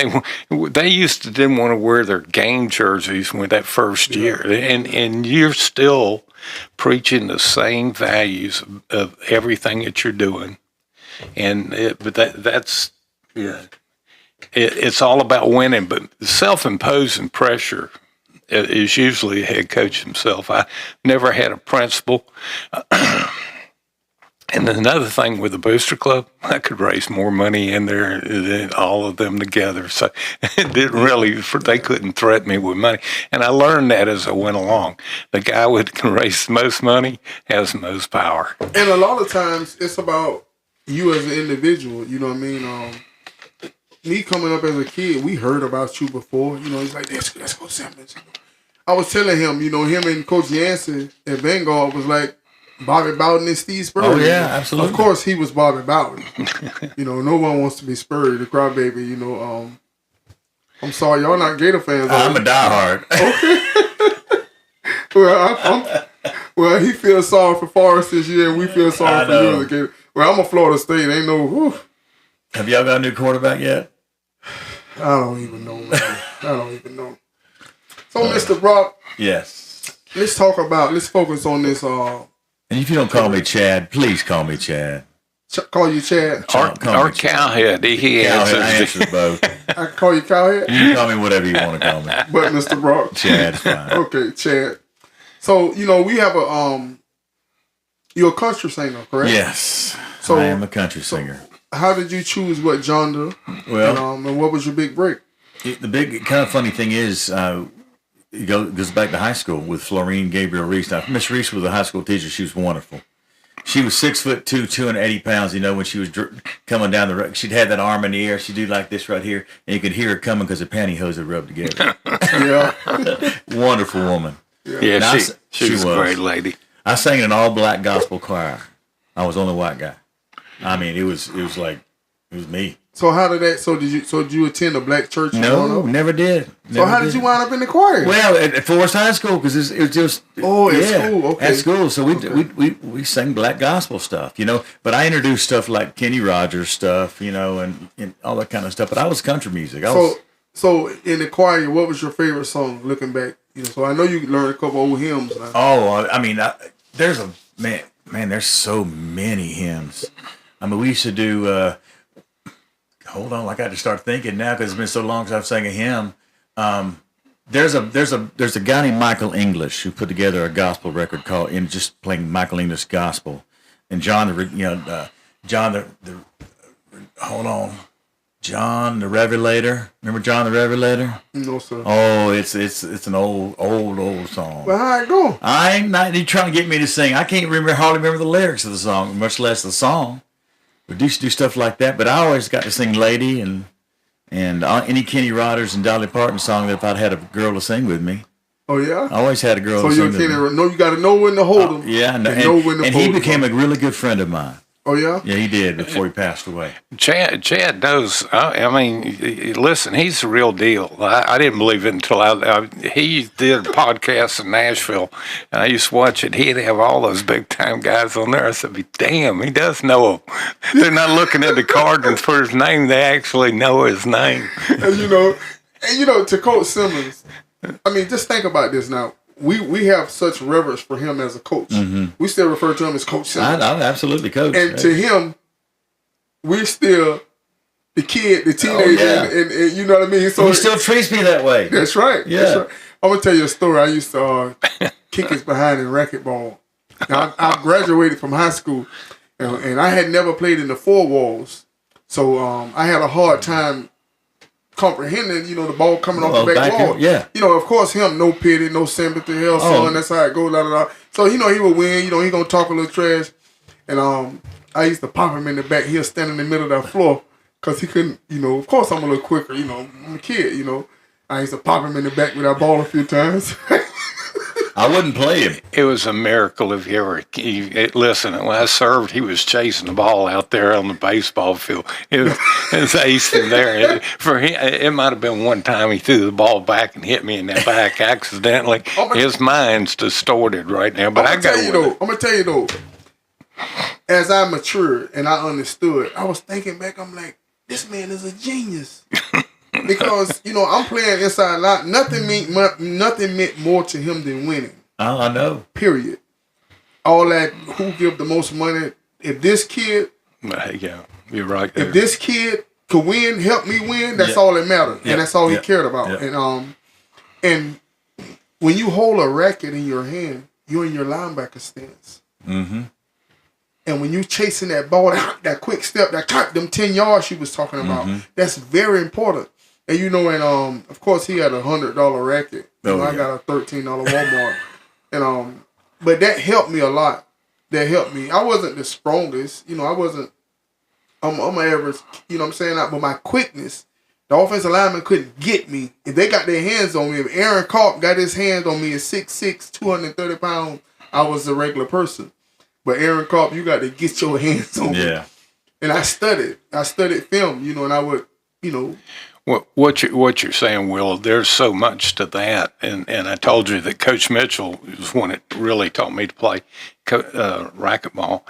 they used to didn't want to wear their game jerseys with that first year, and you're still preaching the same values of everything that you're doing, but that's. It's all about winning, but self-imposing pressure is usually a head coach himself. I never had a principal. And another thing with the Booster Club, I could raise more money in there than all of them together. So it didn't really, they couldn't threaten me with money. And I learned that as I went along. The guy who can raise the most money has the most power. And a lot of times it's about you as an individual, you know what I mean? Me coming up as a kid, we heard about you before. He's like, let's go Simmons. I was telling him, him and Coach Yancey at Vanguard was like Bobby Bowden and Steve Spurrier. Oh, yeah, absolutely. Of course, he was Bobby Bowden. No one wants to be Spurrier, the crybaby. I'm sorry, y'all not Gator fans. I'm a diehard. Okay. Well, he feels sorry for Forrest this year, and we feel sorry for you as a Gator. Well, I'm a Florida State. Ain't no. Whew. Have y'all got a new quarterback yet? I don't even know, man. I don't even know. So, Mr. Brock. Yes. Let's focus on this. And if you don't call me Chad, please call me Chad. Call you Chad? Or Cowhead. He answers both. I can call you Cowhead? You can call me whatever you want to call me. But, Mr. Brock. Chad's fine. Okay, Chad. So, we have you're a country singer, correct? Yes. So, I am a country singer. How did you choose what genre? Well, and what was your big break? The big kind of funny thing is, it goes back to high school with Florine Gabriel Reese. Now, Miss Reese was a high school teacher. She was wonderful. She was 6'2", 280 pounds. When she was coming down the road, she'd have that arm in the air. She'd do like this right here, and you could hear her coming because her pantyhose had rubbed together. Yeah, wonderful woman. Yeah, she was a great lady. I sang in an all-black gospel choir. I was the only white guy. I mean, it was me. So how did that? So did you attend a black church? No, never did. So how did you wind up in the choir? Well, at Forest High School, because it was just school. Okay, at school. So we sang black gospel stuff, But I introduced stuff like Kenny Rogers stuff, and all that kind of stuff. But I was country music. So in the choir, what was your favorite song? Looking back, So I know you learned a couple old hymns. Now. Oh, I mean, there's there's so many hymns. I mean, we used to do. Hold on, I got to start thinking now because it's been so long since I've sang a hymn. There's a guy named Michael English who put together a gospel record called just playing Michael English gospel, and John the Revelator. Remember John the Revelator? No, sir. Oh, it's an old song. Well, how it go? I ain't not trying to get me to sing. I can't hardly remember the lyrics of the song, much less the song. We used to do stuff like that, but I always got to sing "Lady" and any Kenny Rogers and Dolly Parton song that if I'd had a girl to sing with me. Oh yeah, I always had a girl. So to you're sing with me. You got to know when to hold them. Yeah, and he became a really good friend of mine. Oh yeah. Yeah, he did before he passed away. Chad knows. I mean, listen, he's the real deal. I didn't believe it until he did a podcast in Nashville, and I used to watch it. He'd have all those big time guys on there. I said, "Damn, he does know them. They're not looking at the card and for his name; they actually know his name." And to Coach Simmons, I mean, just think about this now. We have such reverence for him as a coach. Mm-hmm. We still refer to him as Coach Simmons. I absolutely coach. And to him, we're still the kid, the teenager, and you know what I mean? So he still treats me that way. That's right. Yeah. That's right. I'm going to tell you a story. I used to kick his behind in racquetball. Now, I graduated from high school, and I had never played in the four walls. So I had a hard time comprehending, the ball coming off the back wall. Yeah. Of course, him, no pity, no sympathy, hell, son, that's how it goes, So, he would win, he going to talk a little trash. And I used to pop him in the back. He'll stand in the middle of that floor because he couldn't, of course, I'm a little quicker, I'm a kid, I used to pop him in the back with that ball a few times. I wouldn't play him. It was a miracle if you ever listen. When I served, he was chasing the ball out there on the baseball field. It was acing there. For him, it might have been one time he threw the ball back and hit me in the back accidentally. His mind's distorted right now. But I'm gonna tell you though. As I matured and I understood, I was thinking back. I'm like, this man is a genius. Because, I'm playing inside line. Nothing meant more to him than winning. I know. Period. All that, who give the most money. If this kid... Yeah, you're right there. If this kid could win, help me win, that's all that mattered. And that's all he cared about. Yeah. And when you hold a racket in your hand, you're in your linebacker stance. Mm-hmm. And when you chasing that ball, that quick step, them 10 yards she was talking about, that's very important. And of course he had $100 racket. I got a $13 Walmart. And but that helped me a lot. That helped me. I wasn't the strongest, I wasn't I'm average, what I'm saying? But my quickness, the offensive lineman couldn't get me. If they got their hands on me, if Aaron Karp got his hands on me at 6'6", 230 pounds, I was a regular person. But Aaron Karp, you got to get your hands on me. Yeah. And I studied film, and I would, What you're saying, Will, there's so much to that. And I told you that Coach Mitchell was one that really taught me to play racquetball.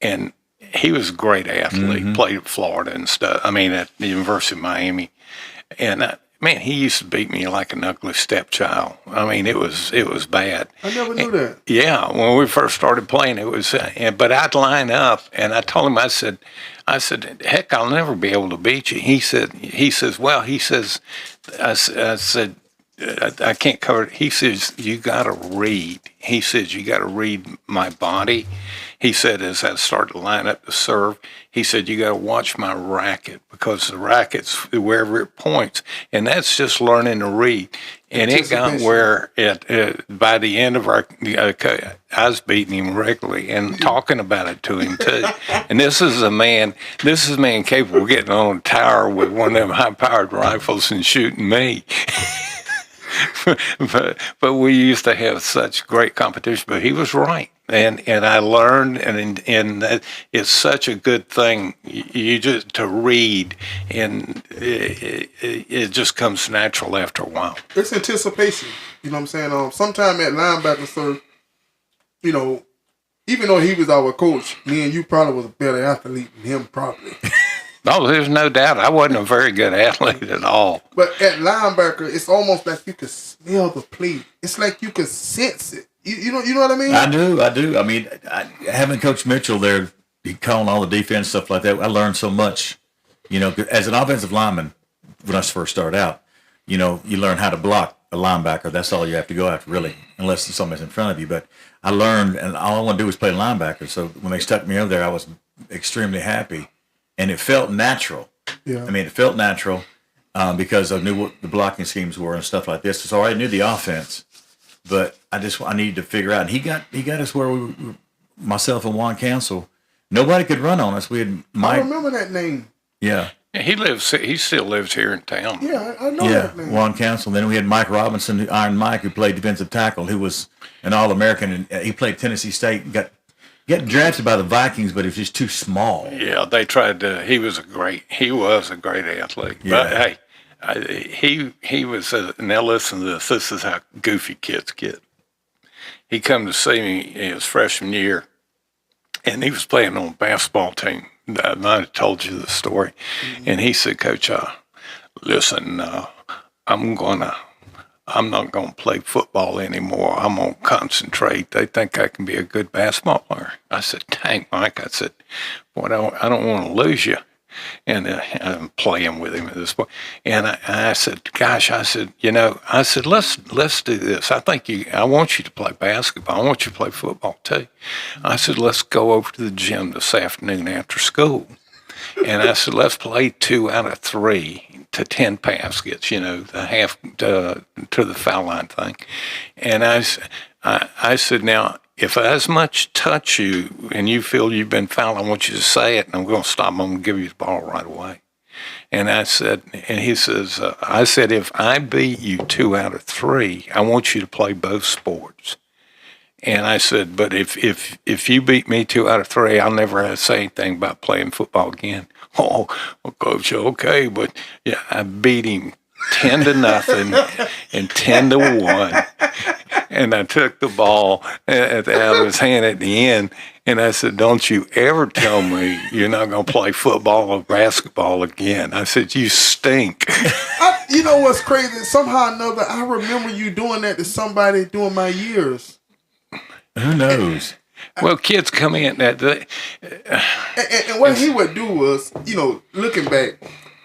And he was a great athlete, played at Florida and stuff. I mean, at the University of Miami. And, man, he used to beat me like an ugly stepchild. I mean, it was bad. I never knew that. Yeah, when we first started playing, it was. But I'd line up, and I told him, I said, heck, I'll never be able to beat you. He said, I said, I can't cover it. He says, you got to read. He says, you got to read my body. He said, as I started to line up to serve, he said, you got to watch my racket because the racket's wherever it points. And that's just learning to read. And it got where by the end of our, I was beating him regularly and talking about it to him too. And this is a man capable of getting on a tower with one of them high-powered rifles and shooting me. but we used to have such great competition. But he was right, and I learned, and that it's such a good thing. You just to read, and it just comes natural after a while. It's anticipation. You know what I'm saying? Sometime at linebacker, sir, even though he was our coach, me and you probably was a better athlete than him, probably. No, there's no doubt. I wasn't a very good athlete at all. But at linebacker, it's almost like you could smell the play. It's like you could sense it. You know what I mean? I do. I mean, having Coach Mitchell there, he calling all the defense, stuff like that, I learned so much. As an offensive lineman, when I first started out, you learn how to block a linebacker. That's all you have to go after, really, unless somebody's in front of you. But I learned, and all I want to do was play linebacker. So when they stuck me over there, I was extremely happy. And it felt natural. Yeah. I mean, it felt natural because I knew what the blocking schemes were and stuff like this. So I already knew the offense, but I needed to figure out. And he got us where we were, myself and Juan Cancel. Nobody could run on us. We had Mike. I remember that name. Yeah. He still lives here in town. Yeah, I know that name. Juan Cancel. Then we had Mike Robinson, Iron Mike, who played defensive tackle, who was an All-American, and he played Tennessee State and got got drafted by the Vikings, but it was just too small. Yeah, they tried to. He was a great athlete. Yeah. But hey, he was. Now listen to this. This is how goofy kids get. He come to see me in his freshman year, and he was playing on a basketball team. I might have told you the story. And he said, Coach, listen, I'm not going to play football anymore. I'm going to concentrate. They think I can be a good basketball player. I said, dang, Mike. I said, boy, I don't want to lose you. And I'm playing with him at this point. And I said, gosh, I said, let's do this. I want you to play basketball. I want you to play football too. I said, let's go over to the gym this afternoon after school. And I said, let's play 2 out of 3 to 10 baskets, the half to the foul line thing. And I said, now, if I as much touch you and you feel you've been fouled, I want you to say it, and I'm going to stop. I'm going to give you the ball right away. And I said, and he says, I said, if I beat you 2 out of 3, I want you to play both sports. And I said, but if you beat me 2 out of 3, I'll never have to say anything about playing football again. Oh, well, Coach, okay, but yeah, I beat him 10-0 and 10-1. And I took the ball out of his hand at the end, and I said, don't you ever tell me you're not going to play football or basketball again. I said, you stink. You know what's crazy? Somehow or another, I remember you doing that to somebody during my years. Who knows? Well, kids come in that And what he would do was, looking back,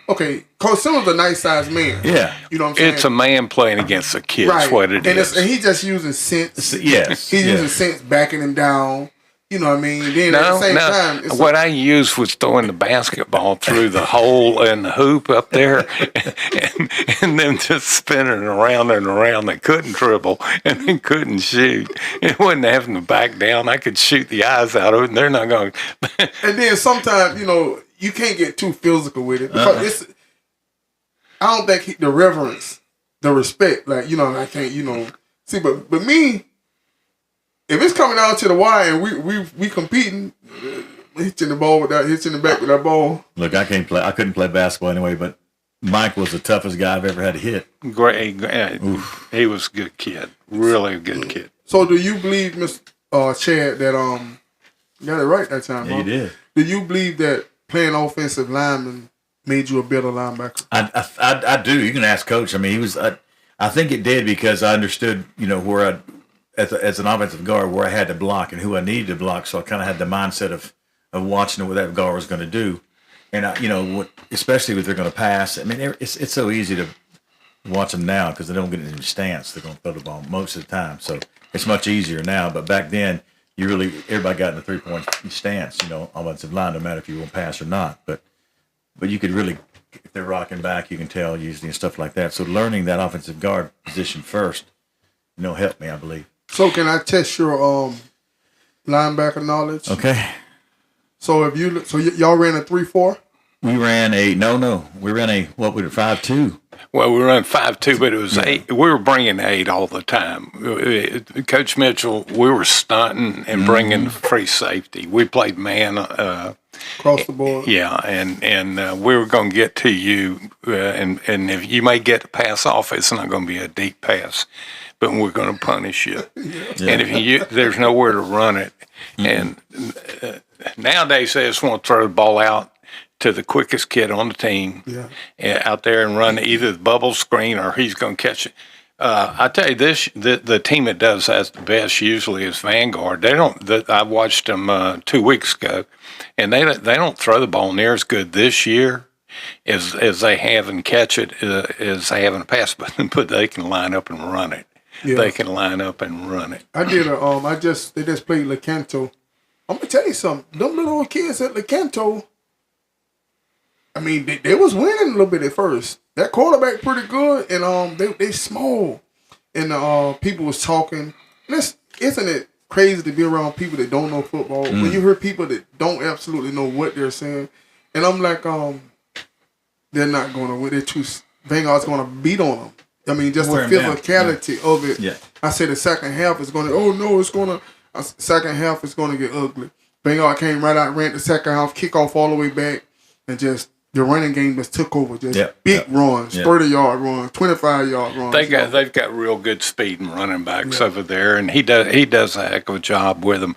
okay, Coach Simmons was a nice sized man. Yeah. You know what I'm saying? it's a man playing against a kid. Right. That's what it is. And he's just using sense. Yes. He's using sense backing him down. You know what I mean? Then at the same time, it's what I used was throwing the basketball through the hole in the hoop up there, and then just spinning around and around. They couldn't dribble and they couldn't shoot. It wasn't having to back down. I could shoot the eyes out of it, and they're not going. And then sometimes, you can't get too physical with it because I don't think the reverence, the respect, like I can't, see, but me. If it's coming down to the wire and we competing, hitting the ball hitting the back with that ball. Look, I couldn't play basketball anyway, but Mike was the toughest guy I've ever had to hit. Great. He was a good kid. Really a good kid. So do you believe, Mr. Chad, that you got it right that time? Yeah, you did. Do you believe that playing offensive lineman made you a better linebacker? I do. You can ask Coach. I mean, he was. I think it did because I understood, where as an offensive guard, where I had to block and who I needed to block. So I kind of had the mindset of watching what that guard was going to do, and especially if they're going to pass. I mean, it's so easy to watch them now because they don't get in the stance. They're going to throw the ball most of the time, so it's much easier now. But back then, everybody got in a 3-point stance. Offensive line, no matter if you want to pass or not. But you could really, if they're rocking back, you can tell usually and stuff like that. So learning that offensive guard position first, helped me, I believe. So can I test your linebacker knowledge? Okay. So y'all ran a 3-4? We ran a 5-2. Well, we run 5-2, but it was 8. We were bringing 8 all the time. Coach Mitchell, we were stunting and bringing free safety. We played man across the board. Yeah, and we were going to get to you, and if you may get the pass off, it's not going to be a deep pass, but we're going to punish you. Yeah. And if there's nowhere to run it, and nowadays they just want to throw the ball out to the quickest kid on the team out there and run either the bubble screen or he's going to catch it. I tell you this, the team that does that the best usually is Vanguard. I watched them 2 weeks ago, and they don't throw the ball near as good this year as they have and catch it as they have in the past, but they can line up and run it. Yeah. They can line up and run it. I did they just played Lecanto. I'm gonna tell you something. Them little kids at Lecanto, I mean, they was winning a little bit at first. That quarterback pretty good, and they small, and people was talking. Isn't it crazy to be around people that don't know football? When you hear people that don't absolutely know what they're saying, and I'm like, they're not going to win. They're too. Vanguard's going to beat on them. I mean, just the physicality of it. Yeah. I said the second half is going to. Oh no, it's going to. Second half is going to get ugly. Vanguard came right out, ran the second half, kick off all the way back, and just the running game just took over. Just big runs, 30-yard runs, 25-yard runs. They've got real good speed and running backs over there, and he does a heck of a job with them.